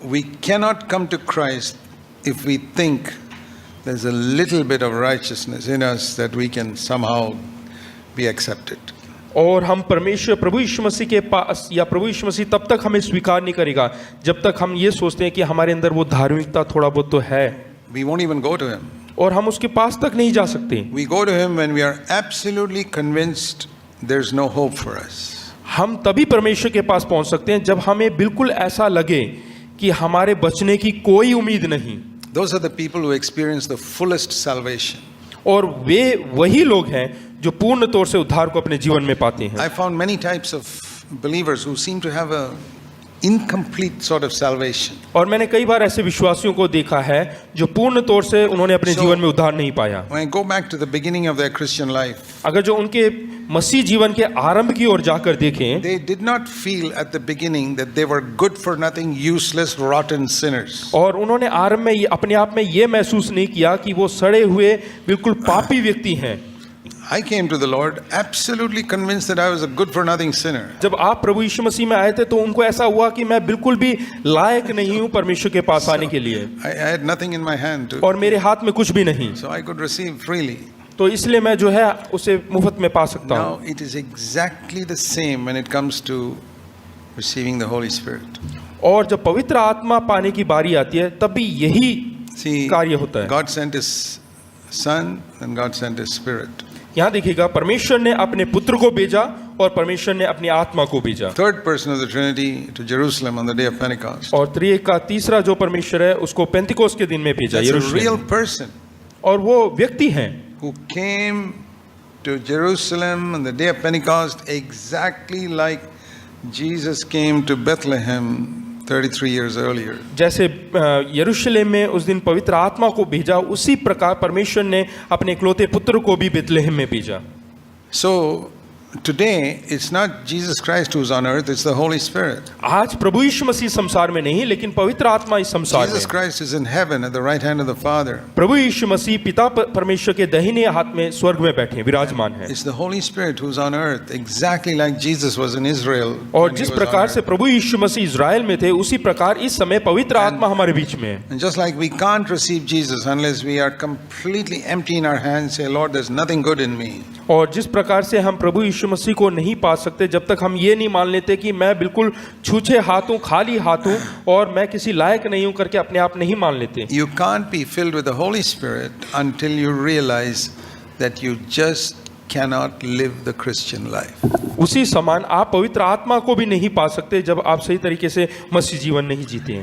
we cannot come to Christ if we think there's a little bit of righteousness in us that we can somehow be accepted. और हम परमेश्वर प्रभु यीशु मसीह के पास या प्रभु यीशु मसीह तब तक हमें स्वीकार नहीं करेगा जब तक हम ये सोचते हैं कि हमारे अंदर वो धार्मिकता थोड़ा बहुत तो है, We won't even go to him. और हम उसके पास तक नहीं जा सकते। We go to him when we are absolutely convinced there's no hope for us. हम तभी परमेश्वर के पास पहुंच सकते हैं जब हमें बिल्कुल ऐसा लगे कि हमारे बचने की कोई उम्मीद नहीं। Those are the people who experience the fullest salvation. और वे वही लोग हैं जो पूर्ण तौर से उद्धार को अपने जीवन में पाते हैं। I found many types of believers who seem to have a incomplete sort of salvation. और मैंने कई बार ऐसे विश्वासियों को देखा है जो पूर्ण तौर से उन्होंने अपने जीवन में उद्धार नहीं पाया। When I go back to the beginning of their Christian life, अगर जो उनके मसीह जीवन के आरंभ की ओर जाकर देखें, they did not feel at the beginning that they were good for nothing, useless, rotten sinners. और उन्होंने आरंभ में अपने आप में ये महसूस नहीं किया कि वो सड़े हुए बिल्कुल पापी व्यक्ति हैं। I came to the Lord absolutely convinced that I was a good for nothing sinner. जब आप प्रभु यीशु मसीह में आए थे तो उनको ऐसा हुआ कि मैं बिल्कुल भी लायक नहीं हूँ परमेश्वर के पास आने के लिए, I had nothing in my hand to, और मेरे हाथ में कुछ भी नहीं, so I could receive freely. तो इसलिए मैं जो है उसे मुफ्त में पा सकता हूँ। Now it is exactly the same when it comes to receiving the Holy Spirit. और जब पवित्र आत्मा पाने की बारी आती है तब भी यही See, कार्य होता है। God sent His Son and God sent His Spirit. यहाँ देखिएगा, परमेश्वर ने अपने पुत्र को भेजा और परमेश्वर ने अपनी आत्मा को भेजा। Third person of the Trinity to Jerusalem on the day of Pentecost. और त्रिएक का तीसरा जो परमेश्वर है उसको पेंतिकोस्त के दिन में भेजा That's a यरूशलेम real में। person और वो व्यक्ति हैं who came to Jerusalem on the day of Pentecost exactly like Jesus came to Bethlehem 33 years earlier. जैसे यरूशलेम में उस दिन पवित्र आत्मा को भेजा, उसी प्रकार परमेश्वर ने अपने इकलौते पुत्र को भी बेथलेहम में भेजा। So today it's not Jesus Christ who's on earth, it's the Holy Spirit. आज प्रभु यीशु मसीह संसार में नहीं, लेकिन पवित्र आत्मा इस संसार Jesus में। Christ is in heaven at the right hand of the Father. प्रभु यीशु मसीह पिता परमेश्वर के दाहिने हाथ में स्वर्ग में बैठे विराजमान हैं। It's the Holy Spirit who's on earth exactly like Jesus was in Israel. और when he जिस was on प्रकार earth. से प्रभु यीशु मसीह इज़राइल में थे, उसी प्रकार इस समय पवित्र आत्मा हमारे बीच में है। And just like we can't receive Jesus unless we are completely empty in our hands, say, Lord, there's nothing good in me. और जिस प्रकार से हम प्रभु यीशु मसीह को नहीं पा सकते जब तक हम ये नहीं मान लेते कि मैं बिल्कुल छूछे हाथ हूँ, खाली हाथ हूँ और मैं किसी लायक नहीं हूँ करके अपने आप नहीं मान लेते। You can't be filled with the Holy Spirit until you realize that you just cannot live the Christian life. उसी समान आप पवित्र आत्मा को भी नहीं पा सकते जब आप सही तरीके से मसीह जीवन नहीं जीते हैं।